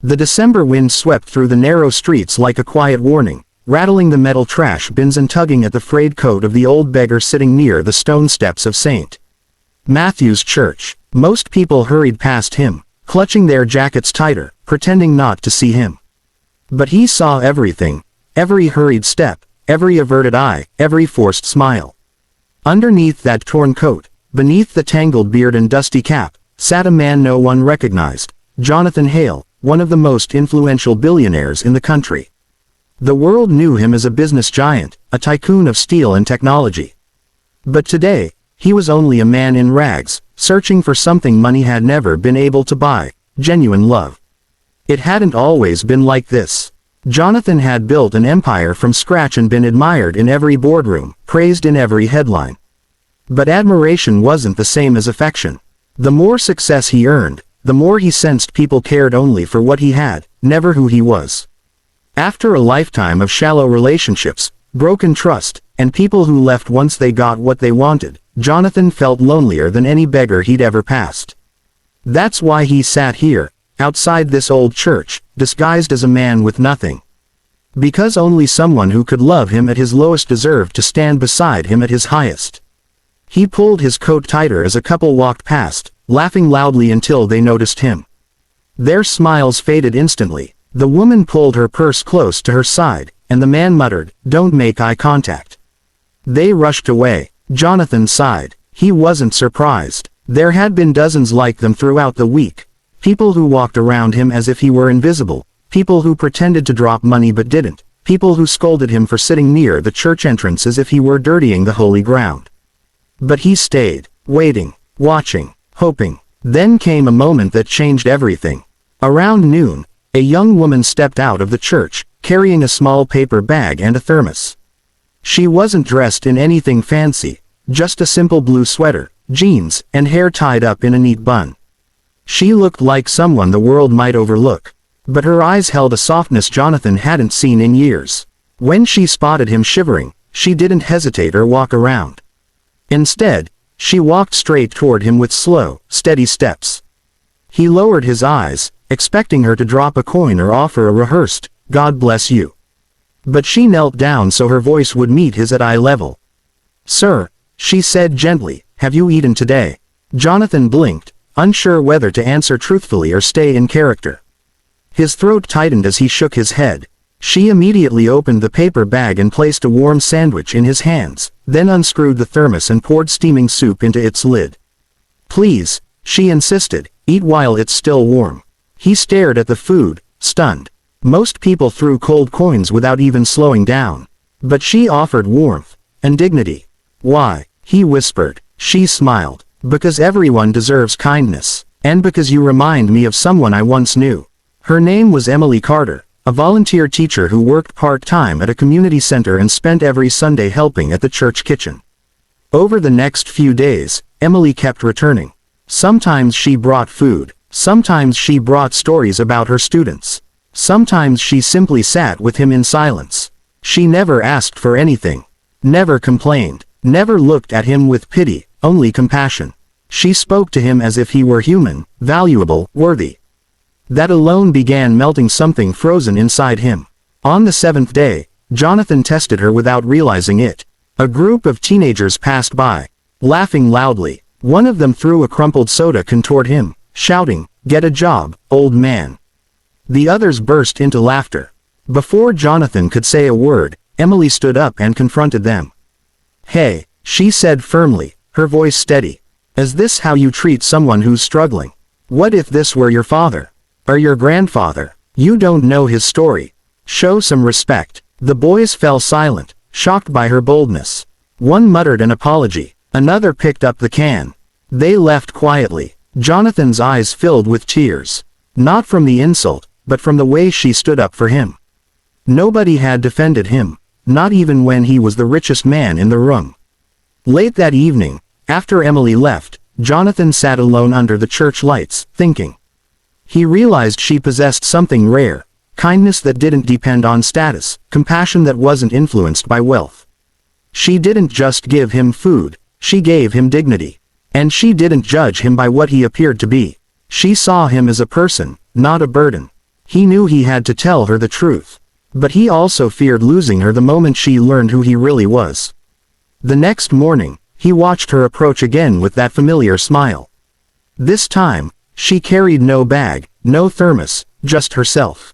The December wind swept through the narrow streets like a quiet warning, rattling the metal trash bins and tugging at the frayed coat of the old beggar sitting near the stone steps of St. Matthew's Church. Most people hurried past him, clutching their jackets tighter, pretending not to see him. But he saw everything, every hurried step, every averted eye, every forced smile. Underneath that torn coat, beneath the tangled beard and dusty cap, sat a man no one recognized, Jonathan Hale, one of the most influential billionaires in the country. The world knew him as a business giant, a tycoon of steel and technology. But today, he was only a man in rags, searching for something money had never been able to buy: genuine love. It hadn't always been like this. Jonathan had built an empire from scratch and been admired in every boardroom, praised in every headline. But admiration wasn't the same as affection. The more success he earned, the more he sensed people cared only for what he had, never who he was. After a lifetime of shallow relationships, broken trust, and people who left once they got what they wanted, Jonathan felt lonelier than any beggar he'd ever passed. That's why he sat here, outside this old church, disguised as a man with nothing. Because only someone who could love him at his lowest deserved to stand beside him at his highest. He pulled his coat tighter as a couple walked past, laughing loudly until they noticed him. Their smiles faded instantly. The woman pulled her purse close to her side, and the man muttered, "Don't make eye contact." They rushed away. Jonathan sighed. He wasn't surprised. There had been dozens like them throughout the week. People who walked around him as if he were invisible. People who pretended to drop money but didn't. People who scolded him for sitting near the church entrance as if he were dirtying the holy ground. But he stayed, waiting, watching, hoping. Then came a moment that changed everything. Around noon, a young woman stepped out of the church, carrying a small paper bag and a thermos. She wasn't dressed in anything fancy, just a simple blue sweater, jeans, and hair tied up in a neat bun. She looked like someone the world might overlook. But her eyes held a softness Jonathan hadn't seen in years. When she spotted him shivering, she didn't hesitate or walk around. Instead, she walked straight toward him with slow, steady steps. He lowered his eyes, expecting her to drop a coin or offer a rehearsed, "God bless you." But she knelt down so her voice would meet his at eye level. "Sir," she said gently, "have you eaten today?" Jonathan blinked, unsure whether to answer truthfully or stay in character. His throat tightened as he shook his head. She immediately opened the paper bag and placed a warm sandwich in his hands, then unscrewed the thermos and poured steaming soup into its lid. "Please," she insisted, "eat while it's still warm." He stared at the food, stunned. Most people threw cold coins without even slowing down. But she offered warmth and dignity. "Why?" he whispered. She smiled. "Because everyone deserves kindness. And because you remind me of someone I once knew." Her name was Emily Carter, a volunteer teacher who worked part-time at a community center and spent every Sunday helping at the church kitchen. Over the next few days, Emily kept returning. Sometimes she brought food. Sometimes she brought stories about her students. Sometimes she simply sat with him in silence. She never asked for anything. Never complained. Never looked at him with pity, only compassion. She spoke to him as if he were human, valuable, worthy. That alone began melting something frozen inside him. On the seventh day, Jonathan tested her without realizing it. A group of teenagers passed by, laughing loudly. One of them threw a crumpled soda can toward him, shouting, "Get a job, old man." The others burst into laughter. Before Jonathan could say a word, Emily stood up and confronted them. "Hey," she said firmly, her voice steady. "Is this how you treat someone who's struggling? What if this were your father? Or your grandfather? You don't know his story. Show some respect." The boys fell silent, shocked by her boldness. One muttered an apology. Another picked up the can. They left quietly. Jonathan's eyes filled with tears. Not from the insult, but from the way she stood up for him. Nobody had defended him, not even when he was the richest man in the room. Late that evening, after Emily left, Jonathan sat alone under the church lights, thinking. He realized she possessed something rare, kindness that didn't depend on status, compassion that wasn't influenced by wealth. She didn't just give him food, she gave him dignity. And she didn't judge him by what he appeared to be. She saw him as a person, not a burden. He knew he had to tell her the truth. But he also feared losing her the moment she learned who he really was. The next morning, he watched her approach again with that familiar smile. This time, she carried no bag, no thermos, just herself.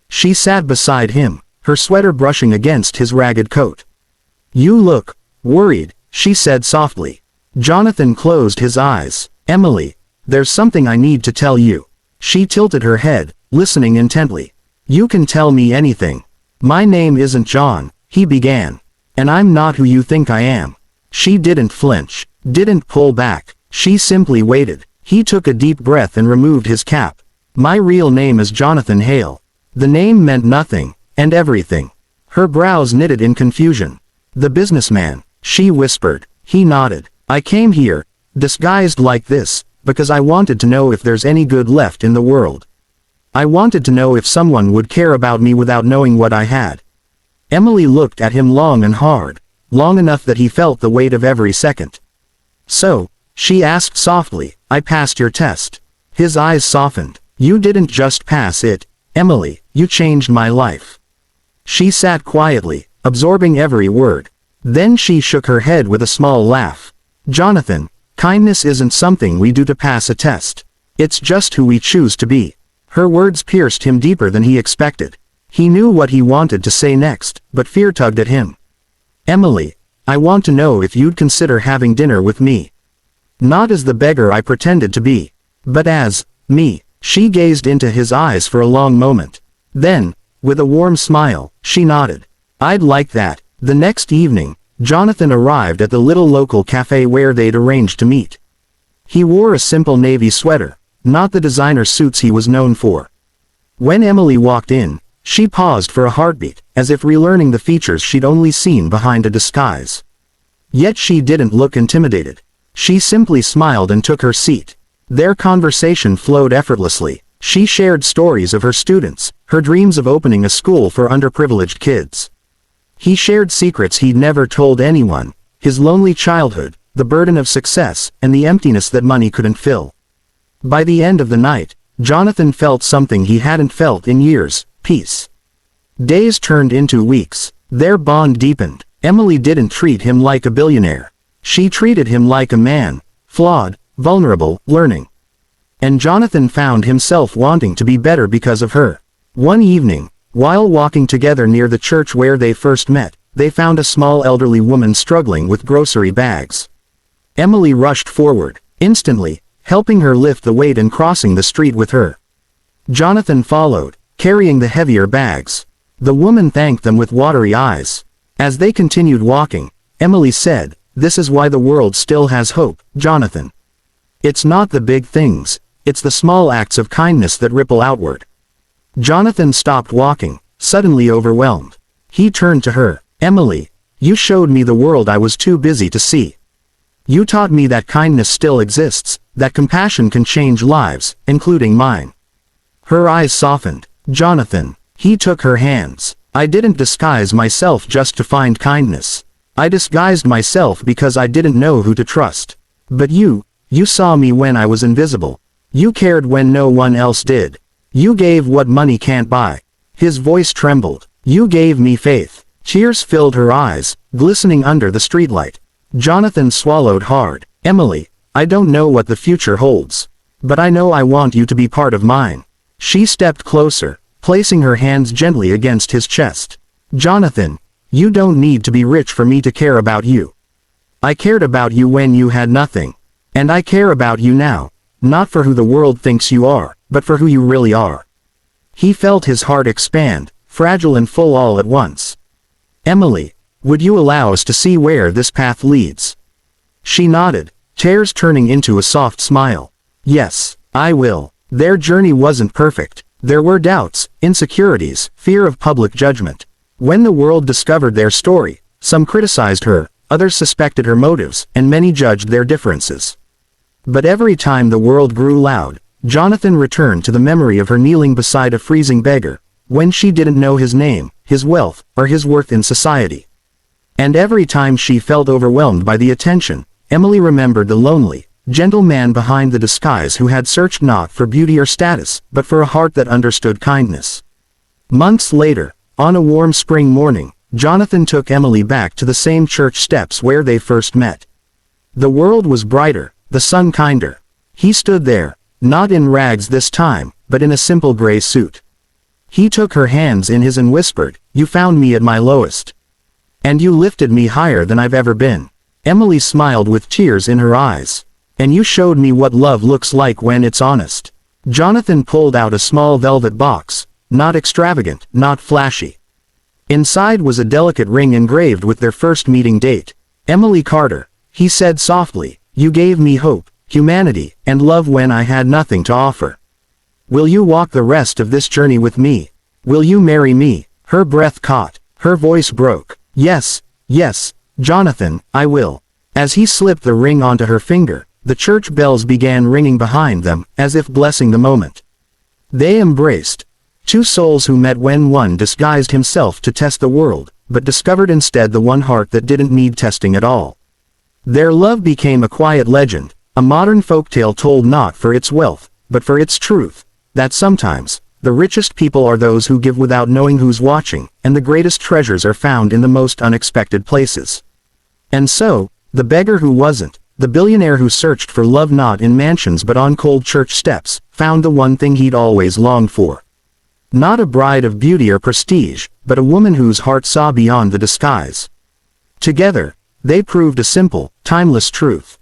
She sat beside him, her sweater brushing against his ragged coat. "You look worried," she said softly. Jonathan closed his eyes. "Emily, there's something I need to tell you." She tilted her head, listening intently. "You can tell me anything." "My name isn't John," he began. "And I'm not who you think I am." She didn't flinch, didn't pull back. She simply waited. He took a deep breath and removed his cap. "My real name is Jonathan Hale." The name meant nothing, and everything. Her brows knitted in confusion. "The businessman," she whispered. He nodded. "I came here, disguised like this, because I wanted to know if there's any good left in the world. I wanted to know if someone would care about me without knowing what I had." Emily looked at him long and hard, long enough that he felt the weight of every second. "So," she asked softly, "I passed your test." His eyes softened. "You didn't just pass it, Emily, you changed my life." She sat quietly, absorbing every word. Then she shook her head with a small laugh. "Jonathan, kindness isn't something we do to pass a test. It's just who we choose to be." Her words pierced him deeper than he expected. He knew what he wanted to say next, but fear tugged at him. "Emily, I want to know if you'd consider having dinner with me. Not as the beggar I pretended to be, but as me." She gazed into his eyes for a long moment. Then, with a warm smile, she nodded. "I'd like that." The next evening, Jonathan arrived at the little local cafe where they'd arranged to meet. He wore a simple navy sweater, not the designer suits he was known for. When Emily walked in, she paused for a heartbeat, as if relearning the features she'd only seen behind a disguise. Yet she didn't look intimidated. She simply smiled and took her seat. Their conversation flowed effortlessly. She shared stories of her students, her dreams of opening a school for underprivileged kids. He shared secrets he'd never told anyone, his lonely childhood, the burden of success, and the emptiness that money couldn't fill. By the end of the night, Jonathan felt something he hadn't felt in years: peace. Days turned into weeks. Their bond deepened. Emily didn't treat him like a billionaire. She treated him like a man, flawed, vulnerable, learning. And Jonathan found himself wanting to be better because of her. One evening, while walking together near the church where they first met, they found a small elderly woman struggling with grocery bags. Emily rushed forward, instantly, helping her lift the weight and crossing the street with her. Jonathan followed, carrying the heavier bags. The woman thanked them with watery eyes. As they continued walking, Emily said, "This is why the world still has hope, Jonathan. It's not the big things, it's the small acts of kindness that ripple outward." Jonathan stopped walking, suddenly overwhelmed. He turned to her. "Emily, you showed me the world I was too busy to see. You taught me that kindness still exists, that compassion can change lives, including mine." Her eyes softened. "Jonathan." He took her hands. "I didn't disguise myself just to find kindness. I disguised myself because I didn't know who to trust. But you saw me when I was invisible. You cared when no one else did. You gave what money can't buy." His voice trembled. "You gave me faith." Tears filled her eyes, glistening under the streetlight. Jonathan swallowed hard. "Emily, I don't know what the future holds. But I know I want you to be part of mine." She stepped closer, placing her hands gently against his chest. "Jonathan, you don't need to be rich for me to care about you. I cared about you when you had nothing. And I care about you now, not for who the world thinks you are, but for who you really are." He felt his heart expand, fragile and full all at once. "Emily, would you allow us to see where this path leads?" She nodded, tears turning into a soft smile. "Yes, I will." Their journey wasn't perfect. There were doubts, insecurities, fear of public judgment. When the world discovered their story, some criticized her, others suspected her motives, and many judged their differences. But every time the world grew loud, Jonathan returned to the memory of her kneeling beside a freezing beggar, when she didn't know his name, his wealth, or his worth in society. And every time she felt overwhelmed by the attention, Emily remembered the lonely, gentle man behind the disguise who had searched not for beauty or status, but for a heart that understood kindness. Months later, on a warm spring morning, Jonathan took Emily back to the same church steps where they first met. The world was brighter, the sun kinder. He stood there, not in rags this time, but in a simple gray suit. He took her hands in his and whispered, "You found me at my lowest. And you lifted me higher than I've ever been." Emily smiled with tears in her eyes. "And you showed me what love looks like when it's honest." Jonathan pulled out a small velvet box, not extravagant, not flashy. Inside was a delicate ring engraved with their first meeting date. "Emily Carter," he said softly, "you gave me hope, humanity, and love when I had nothing to offer. Will you walk the rest of this journey with me? Will you marry me?" Her breath caught, her voice broke. "Yes, yes, Jonathan, I will." As he slipped the ring onto her finger, the church bells began ringing behind them, as if blessing the moment. They embraced. Two souls who met when one disguised himself to test the world, but discovered instead the one heart that didn't need testing at all. Their love became a quiet legend, a modern folktale told not for its wealth, but for its truth, that sometimes, the richest people are those who give without knowing who's watching, and the greatest treasures are found in the most unexpected places. And so, the beggar who wasn't, the billionaire who searched for love not in mansions but on cold church steps, found the one thing he'd always longed for. Not a bride of beauty or prestige, but a woman whose heart saw beyond the disguise. Together, they proved a simple, timeless truth.